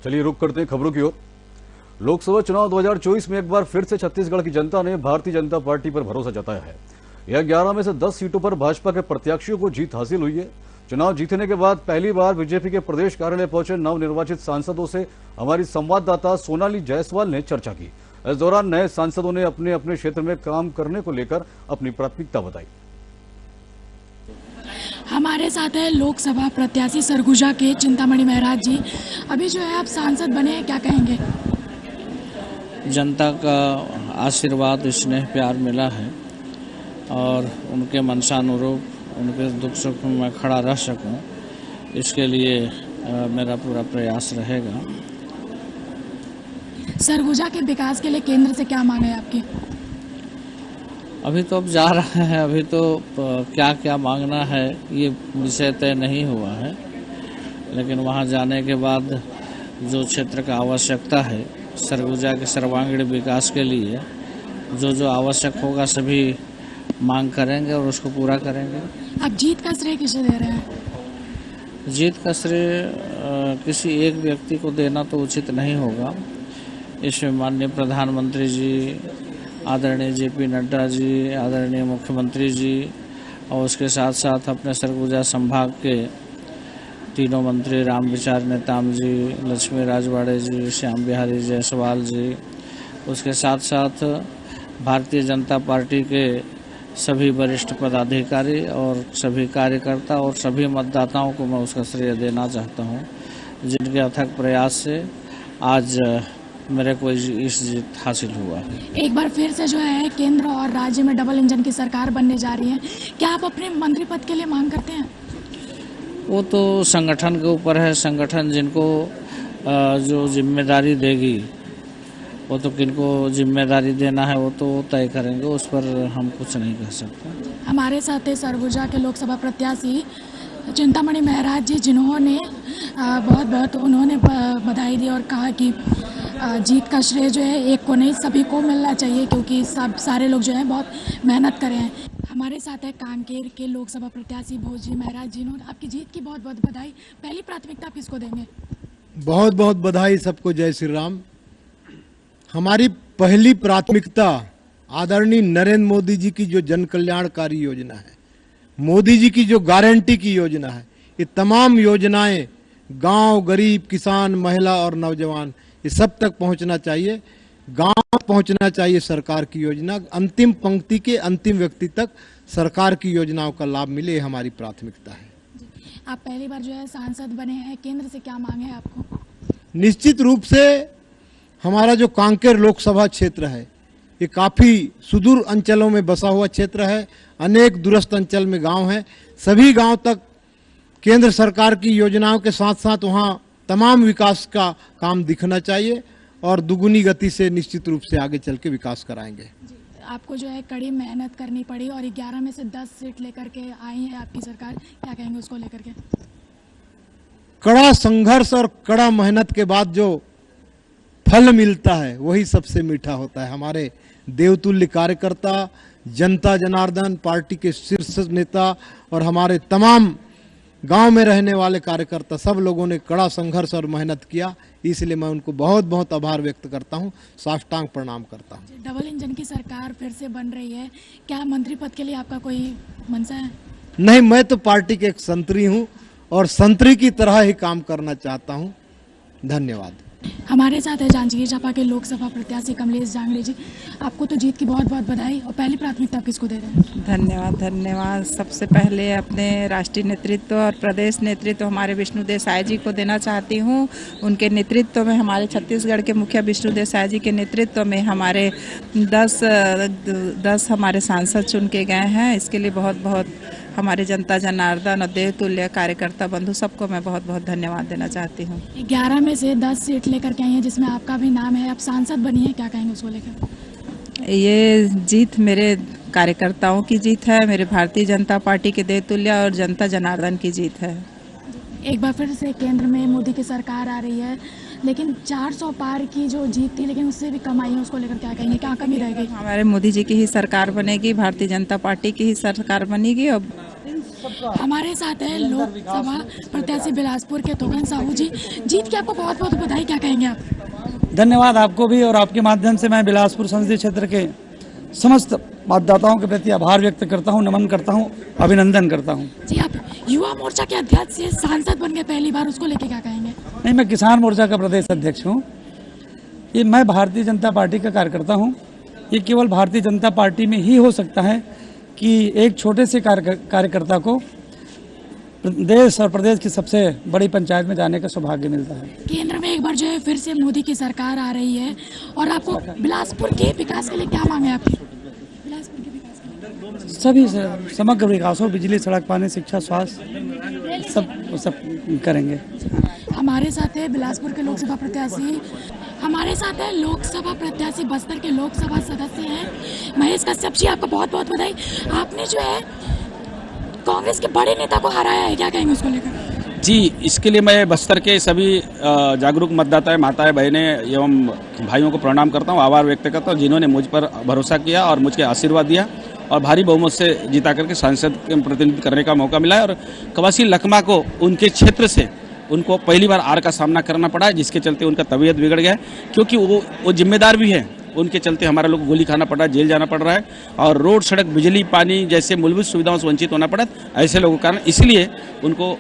चलिए रुक करते हैं खबरों की ओर। लोकसभा चुनाव 2024 में एक बार फिर से छत्तीसगढ़ की जनता ने भारतीय जनता पार्टी पर भरोसा जताया है। यह 11 में से 10 सीटों पर भाजपा के प्रत्याशियों को जीत हासिल हुई है। चुनाव जीतने के बाद पहली बार बीजेपी के प्रदेश कार्यालय पहुंचे नवनिर्वाचित सांसदों से हमारी संवाददाता सोनाली जायसवाल ने चर्चा की। इस दौरान नए सांसदों ने अपने अपने क्षेत्र में काम करने को लेकर अपनी प्राथमिकता बताई। हमारे साथ है लोकसभा प्रत्याशी सरगुजा के चिंतामणि महाराज जी। अभी जो है आप सांसद बने हैं, क्या कहेंगे? जनता का आशीर्वाद स्नेह प्यार मिला है और उनके मनसानुरूप उनके दुख सुख में मैं खड़ा रह सकूं, इसके लिए मेरा पूरा प्रयास रहेगा। सरगुजा के विकास के लिए केंद्र से क्या मांग है आपकी? अभी तो अब जा रहा है, अभी तो क्या क्या मांगना है ये विषय तय नहीं हुआ है, लेकिन वहाँ जाने के बाद जो क्षेत्र का आवश्यकता है सरगुजा के सर्वांगीण विकास के लिए जो जो आवश्यक होगा सभी मांग करेंगे और उसको पूरा करेंगे। आप जीत का श्रेय किसे दे रहे हैं? जीत का श्रेय किसी एक व्यक्ति को देना तो उचित नहीं होगा। इसमें माननीय प्रधानमंत्री जी, आदरणीय जेपी नड्डा जी, आदरणीय मुख्यमंत्री जी और उसके साथ साथ अपने सरगुजा संभाग के तीनों मंत्री रामविचार नेताम जी, लक्ष्मी राजवाड़े जी, श्याम बिहारी जायसवाल जी, उसके साथ साथ भारतीय जनता पार्टी के सभी वरिष्ठ पदाधिकारी और सभी कार्यकर्ता और सभी मतदाताओं को मैं उसका श्रेय देना चाहता हूं, जिनके अथक प्रयास से आज मेरे को इस जीत हासिल हुआ है। एक बार फिर से जो है केंद्र और राज्य में डबल इंजन की सरकार बनने जा रही है, क्या आप अपने मंत्री पद के लिए मांग करते हैं? वो तो संगठन के ऊपर है। संगठन जिनको जो जिम्मेदारी देगी वो तो किनको जिम्मेदारी देना है वो तो तय करेंगे, उस पर हम कुछ नहीं कह सकते। हमारे साथ है सरगुजा के लोकसभा प्रत्याशी चिंतामणि महाराज जी, जिन्होंने बहुत बहुत उन्होंने बधाई दी और कहा कि जीत का श्रेय जो है एक को नहीं सभी को मिलना चाहिए, क्योंकि सब सारे लोग जो हैं बहुत मेहनत करे हैं। हमारे साथ है कांकेर के लोकसभा प्रत्याशी भोजी महाराज, जिन्होंने आपकी जीत की बहुत बहुत बधाई। पहली प्राथमिकता आप किसको देंगे? बहुत बहुत बधाई सबको, जय श्री राम। हमारी पहली प्राथमिकता आदरणीय नरेंद्र मोदी जी की जो जन कल्याणकारी योजना है, मोदी जी की जो गारंटी की योजना है, ये तमाम योजनाएं गांव, गरीब, किसान, महिला और नौजवान ये सब तक पहुंचना चाहिए। गांव पहुंचना चाहिए सरकार की योजना, अंतिम पंक्ति के अंतिम व्यक्ति तक सरकार की योजनाओं का लाभ मिले, ये हमारी प्राथमिकता है। आप पहली बार जो है सांसद बने हैं, केंद्र से क्या मांगे है आपको? निश्चित रूप से हमारा जो कांकेर लोकसभा क्षेत्र है ये काफी सुदूर अंचलों में बसा हुआ क्षेत्र है। अनेक दूरस्थ अंचल में गांव हैं। सभी गांव तक केंद्र सरकार की योजनाओं के साथ साथ वहां तमाम विकास का काम दिखना चाहिए और दुगुनी गति से निश्चित रूप से आगे चल के विकास कराएंगे। आपको जो है कड़ी मेहनत करनी पड़ी और 11 में से 10 सीट लेकर के आई है आपकी सरकार, क्या कहेंगे उसको लेकर के? कड़ा संघर्ष और कड़ा मेहनत के बाद जो फल मिलता है वही सबसे मीठा होता है। हमारे देवतुल्य कार्यकर्ता, जनता जनार्दन पार्टी के शीर्ष नेता और हमारे तमाम गांव में रहने वाले कार्यकर्ता सब लोगों ने कड़ा संघर्ष और मेहनत किया, इसलिए मैं उनको बहुत बहुत आभार व्यक्त करता हूं, साष्टांग प्रणाम करता हूं। डबल इंजन की सरकार फिर से बन रही है, क्या मंत्री पद के लिए आपका कोई मंशा है? नहीं, मैं तो पार्टी के एक संतरी हूं और संतरी की तरह ही काम करना चाहता हूं। धन्यवाद। हमारे साथ है जांजगीर चांपा के लोकसभा प्रत्याशी कमलेश जांगड़े जी। आपको तो जीत की बहुत बहुत बधाई और पहली प्राथमिकता आप किसको दे रहे हैं? धन्यवाद। सबसे पहले अपने राष्ट्रीय नेतृत्व और प्रदेश नेतृत्व हमारे विष्णु देसाई जी को देना चाहती हूँ। उनके नेतृत्व में, हमारे छत्तीसगढ़ के मुखिया विष्णु देसाई जी के नेतृत्व में हमारे 10 हमारे सांसद चुन के गए हैं। इसके लिए बहुत बहुत हमारे जनता जनार्दन और देवतुल्य कार्यकर्ता बंधु सबको मैं बहुत बहुत धन्यवाद देना चाहती हूँ। 11 में से 10 सीट लेकर के आई हैं, जिसमें आपका भी नाम है, आप सांसद बनी है, क्या कहेंगे उसको लेकर? ये जीत मेरे कार्यकर्ताओं की जीत है, मेरे भारतीय जनता पार्टी के देवतुल्य और जनता जनार्दन की जीत है। एक बार फिर से केंद्र में मोदी की सरकार आ रही है, लेकिन 400 पार की जो जीत थी लेकिन उससे भी कम आई है, उसको लेकर क्या कहेंगे, क्या कमी रह गई? हमारे मोदी जी की ही सरकार बनेगी, भारतीय जनता पार्टी की ही सरकार बनेगी और हमारे साथ है लोकसभा प्रत्याशी बिलासपुर के तोगन साहू जी। जीत के आपको बहुत बहुत बधाई, क्या कहेंगे आप? धन्यवाद आपको भी, और आपके माध्यम से मैं बिलासपुर संसदीय क्षेत्र के समस्त मतदाताओं के प्रति आभार व्यक्त करता हूं, नमन करता हूं, अभिनंदन करता हूं। जी, आप युवा मोर्चा के अध्यक्ष से सांसद बन गए पहली बार, उसको लेके क्या कहेंगे? नहीं, मैं किसान मोर्चा का प्रदेश अध्यक्ष हूं। ये मैं भारतीय जनता पार्टी का कार्यकर्ता हूं। ये केवल भारतीय जनता पार्टी में ही हो सकता है कि एक छोटे से कार्यकर्ता को देश और प्रदेश की सबसे बड़ी पंचायत में जाने का सौभाग्य मिलता है। केंद्र में एक बार जो है फिर से मोदी की सरकार आ रही है, और आपको बिलासपुर के विकास के लिए क्या मांग है आपकी? बिलासपुर के विकास के लिए सभी से समग्र विकास हो, बिजली, सड़क, पानी, शिक्षा, स्वास्थ्य, सब करेंगे। हमारे साथ है बिलासपुर के लोकसभा प्रत्याशी, हमारे साथ है लोकसभा प्रत्याशी बस्तर के लोकसभा सदस्य हैं महेश कश्यप जी। आपको बहुत बहुत बधाई। आपने जो है कांग्रेस के बड़े नेता को हराया है, क्या कहेंगे उसको लेकर? जी, इसके लिए मैं बस्तर के सभी जागरूक मतदाताएं, माताएं, बहनें एवं भाइयों को प्रणाम करता हूं, आभार व्यक्त करता हूं, जिन्होंने मुझ पर भरोसा किया और मुझे आशीर्वाद दिया और भारी बहुमत से जिता करके सांसद के प्रतिनिधित्व करने का मौका मिला है। और कवासी लखमा को उनके क्षेत्र से उनको पहली बार हार का सामना करना पड़ा है, जिसके चलते उनका तबीयत बिगड़ गया है, क्योंकि वो जिम्मेदार भी है। उनके चलते हमारा लोग गोली खाना पड़ रहा है, जेल जाना पड़ रहा है, और रोड, सड़क, बिजली, पानी जैसे मूलभूत सुविधाओं से वंचित होना पड़ा ऐसे लोगों के कारण, इसलिए उनको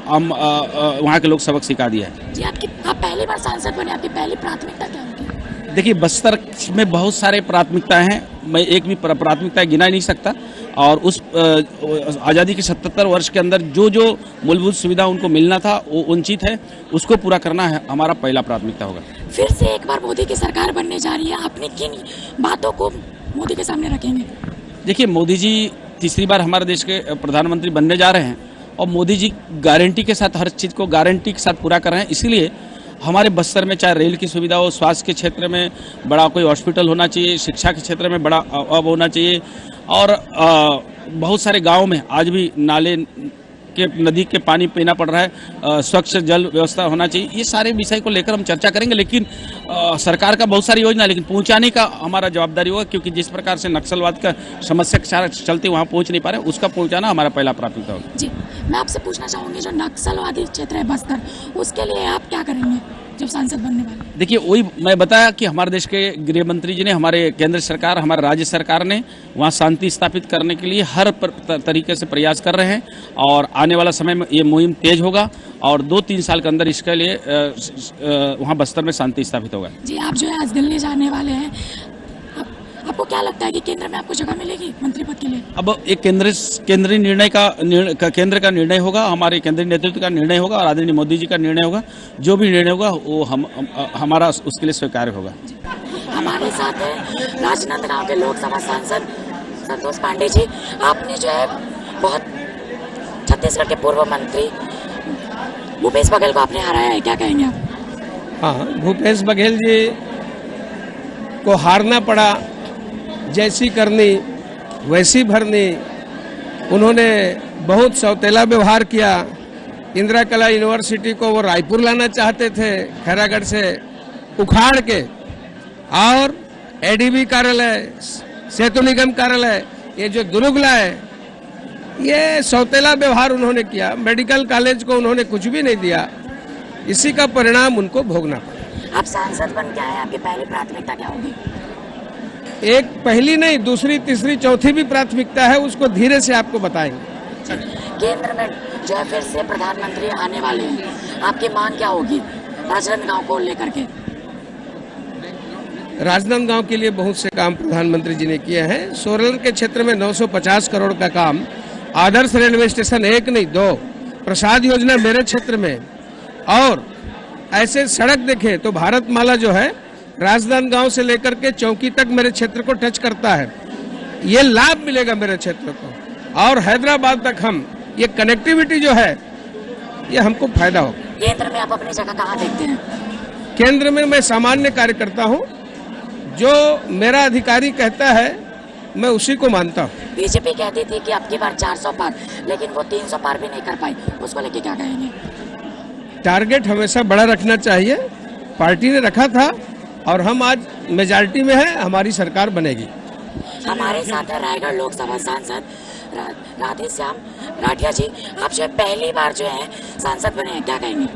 हम वहाँ के लोग सबक सिखा दिया है। जी, आप पहली बार सांसद बने, आपकी पहली प्राथमिकता क्या होगी? देखिए, बस्तर में बहुत सारे प्राथमिकताएं हैं, मैं एक भी प्राथमिकता गिना ही नहीं सकता। और उस आज़ादी के 77 वर्ष के अंदर जो जो मूलभूत सुविधा उनको मिलना था वो वंचित है, उसको पूरा करना है हमारा पहला प्राथमिकता होगा। फिर से एक बार मोदी की सरकार बनने जा रही है, अपनी किन बातों को मोदी के सामने रखेंगे? देखिए, मोदी जी तीसरी बार हमारे देश के प्रधानमंत्री बनने जा रहे हैं, और मोदी जी गारंटी के साथ हर चीज़ को गारंटी के साथ पूरा कर रहे हैं। इसीलिए हमारे बस्तर में चाहे रेल की सुविधा हो, स्वास्थ्य के क्षेत्र में बड़ा कोई हॉस्पिटल होना चाहिए, शिक्षा के क्षेत्र में बड़ा अब होना चाहिए, और बहुत सारे गाँव में आज भी नाले के नदी के पानी पीना पड़ रहा है, स्वच्छ जल व्यवस्था होना चाहिए। ये सारे विषय को लेकर हम चर्चा करेंगे, लेकिन सरकार का बहुत सारी योजना, लेकिन पहुंचाने का हमारा जवाबदारी होगा, क्योंकि जिस प्रकार से नक्सलवाद का समस्या के चलते वहां पहुंच नहीं पा रहे, उसका पहुंचाना हमारा पहला प्राथमिकता होगा। जी, मैं आपसे पूछना चाहूँगी, जो नक्सलवादी क्षेत्र है बस्तर, उसके लिए आप क्या करेंगे जब सांसद बनने वाले? देखिए, वही मैं बताया कि हमारे देश के गृह मंत्री जी ने, हमारे केंद्र सरकार, हमारे राज्य सरकार ने वहाँ शांति स्थापित करने के लिए हर तरीके से प्रयास कर रहे हैं, और आने वाला समय में ये मुहिम तेज होगा, और 2-3 साल के अंदर इसके लिए वहाँ बस्तर में शांति स्थापित होगा। जी, आप जो है आज दिल्ली जाने वाले हैं, आपको क्या लगता है कि केंद्र में आपको जगह मिलेगी मंत्री पद के लिए? अब एक केंद्रीय निर्णय का केंद्र का निर्णय होगा, हमारे केंद्रीय नेतृत्व का निर्णय होगा, और आदरणीय मोदी जी का निर्णय होगा। जो भी निर्णय होगा वो हमारा उसके लिए स्वीकार्य होगा। हमारे साथ है राजनांदगांव के लोकसभा सांसद संतोष पांडे जी। आपने जो है बहुत छत्तीसगढ़ के पूर्व मंत्री भूपेश बघेल को आपने हराया है, क्या कहेंगे आप? हाँ, भूपेश बघेल जी को हारना पड़ा, जैसी करनी वैसी भरनी। उन्होंने बहुत सौतेला व्यवहार किया। इंदिरा कला यूनिवर्सिटी को वो रायपुर लाना चाहते थे, खैरागढ़ से उखाड़ के, और एडीबी कार्यालय, सेतु निगम कार्यालय, ये जो दुर्गला है, ये सौतेला व्यवहार उन्होंने किया। मेडिकल कॉलेज को उन्होंने कुछ भी नहीं दिया। इसी का परिणाम उनको भोगना पड़ा। आप सांसद बन के आए, आपकी पहली प्राथमिकता क्या होगी? एक पहली नहीं, दूसरी, तीसरी, चौथी भी प्राथमिकता है, उसको धीरे से आपको बताएंगे। केंद्र में जो है फिर से प्रधानमंत्री आने वाले हैं, आपकी मांग क्या होगी राजनांदगांव को लेकर के? राजनांदगांव के लिए बहुत से काम प्रधानमंत्री जी ने किए हैं। सोलन के क्षेत्र में 950 करोड़ का काम, आदर्श रेलवे स्टेशन 1 नहीं 2, प्रसाद योजना मेरे क्षेत्र में, और ऐसे सड़क देखें तो भारत माला जो है राजनांदगांव से लेकर के चौकी तक मेरे क्षेत्र को टच करता है। ये लाभ मिलेगा मेरे क्षेत्र को, और हैदराबाद तक हम ये कनेक्टिविटी जो है ये हमको फायदा होगा। केंद्र में आप अपनी जगह कहाँ देखते हैं? केंद्र में मैं सामान्य कार्यकर्ता हूँ, जो मेरा अधिकारी कहता है मैं उसी को मानता हूँ। बीजेपी कहती थी कि आपकी बार 400 पार, लेकिन वो 300 पार भी नहीं कर पाई, उसको लेके क्या कहेंगे? टारगेट हमेशा बड़ा रखना चाहिए, पार्टी ने रखा था, और हम आज मेजॉरिटी में है, हमारी सरकार बनेगी। हमारे साथ है रायगढ़ लोकसभा सांसद राधे श्याम राठिया जी, आप जो है पहली बार जो है सांसद बने हैं, क्या कहेंगे?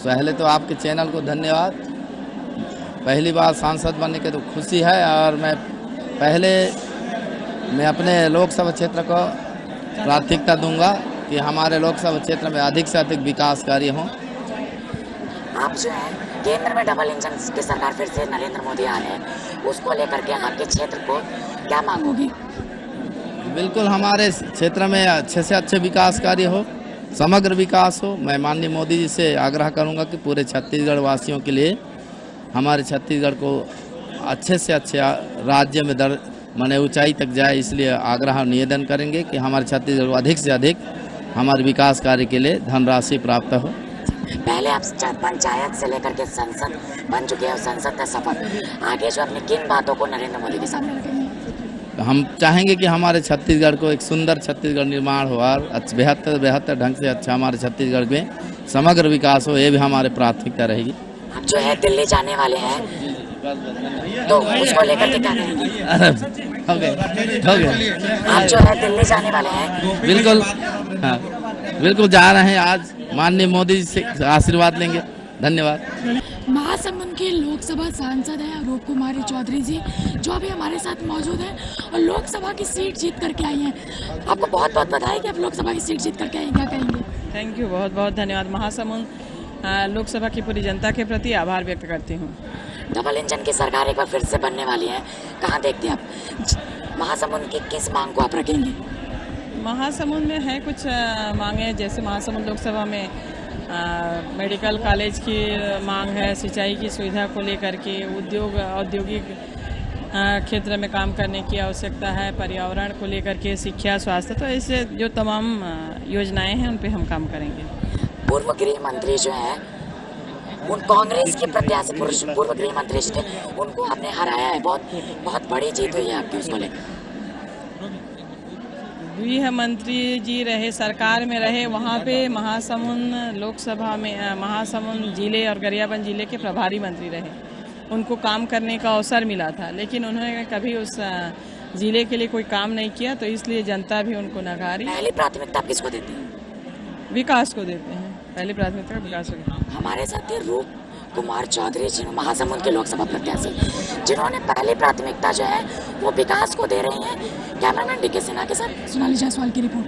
पहले तो आपके चैनल को धन्यवाद। पहली बार सांसद बनने के तो खुशी है, और मैं अपने लोकसभा क्षेत्र को प्राथमिकता दूंगा कि हमारे लोकसभा क्षेत्र में अधिक से अधिक विकास कार्य हों। आप जो है केंद्र में डबल इंजन की सरकार फिर से नरेंद्र मोदी आ रहे हैं, उसको लेकर के आपके क्षेत्र को क्या मांग होगी? बिल्कुल, हमारे क्षेत्र में अच्छे से अच्छे विकास कार्य हो, समग्र विकास हो। मैं माननीय मोदी जी से आग्रह करूंगा कि पूरे छत्तीसगढ़ वासियों के लिए, हमारे छत्तीसगढ़ को अच्छे से अच्छे राज्य में माने ऊंचाई तक जाए, इसलिए आग्रह निवेदन करेंगे कि हमारे छत्तीसगढ़ को अधिक से अधिक हमारे विकास कार्य के लिए धनराशि प्राप्त हो। पहले आप पंचायत से लेकर के संसद बन चुके हैं, संसद का सफर आगे जो अपने किन बातों को नरेंद्र मोदी के सामने रखेंगे? हम चाहेंगे कि हमारे छत्तीसगढ़ को एक सुंदर छत्तीसगढ़ निर्माण हो, और बेहतर ढंग से अच्छा हमारे छत्तीसगढ़ में समग्र विकास हो, ये भी हमारे प्राथमिकता रहेगी। आप जो है दिल्ली जाने वाले हैं, तो उसको लेकर के क्या करेंगे? हो गया। आप जो है दिल्ली जाने वाले हैं? बिल्कुल, हाँ, बिल्कुल जा रहे हैं। आज माननीय मोदी जी से आशीर्वाद लेंगे। धन्यवाद। महासमुंद के लोकसभा सांसद हैं रूप कुमारी चौधरी जी, जो अभी हमारे साथ मौजूद हैं और लोकसभा की सीट जीत करके आई हैं। आपको बहुत बहुत बधाई कि आप लोकसभा की सीट जीत करके आई हैं, क्या कहेंगे? थैंक यू, बहुत बहुत धन्यवाद। महासमुंद लोकसभा की पूरी जनता के प्रति आभार व्यक्त करती हूँ। डबल इंजन की सरकार एक बार फिर से बनने वाली है, कहाँ देखते हैं आप महासमुंद की किस मांग को आप रखेंगे? महासमुंद में है कुछ मांगे, जैसे महासमुंद लोकसभा में मेडिकल कॉलेज की मांग है, सिंचाई की सुविधा को लेकर के, औद्योगिक क्षेत्र में काम करने की आवश्यकता है, पर्यावरण को लेकर के, शिक्षा, स्वास्थ्य, तो ऐसे जो तमाम योजनाएं हैं उन पे हम काम करेंगे। पूर्व गृह मंत्री जो है, उन कांग्रेस के प्रत्याशी पूर्व गृह मंत्री थे, उनको आपने हराया है, बहुत बड़ी जीत हुई है आपकी, उसको लेकर। गृह मंत्री जी रहे, सरकार में रहे, वहाँ पे महासमुंद लोकसभा में महासमुंद जिले और गरियाबंद जिले के प्रभारी मंत्री रहे, उनको काम करने का अवसर मिला था, लेकिन उन्होंने कभी उस जिले के लिए कोई काम नहीं किया, तो इसलिए जनता भी उनको नकारी। पहली प्राथमिकता आप किसको देते हैं? विकास को देते हैं, पहली प्राथमिकता विकास को। हमारे साथ ही रूप कुमार चौधरी जी, महासमुंद के लोकसभा प्रत्याशी, जिन्होंने पहली प्राथमिकता जो है वो विकास को दे रही हैं। कैमरामैन डीके सिन्हा के साथ सोनाली जायसवाल की रिपोर्ट।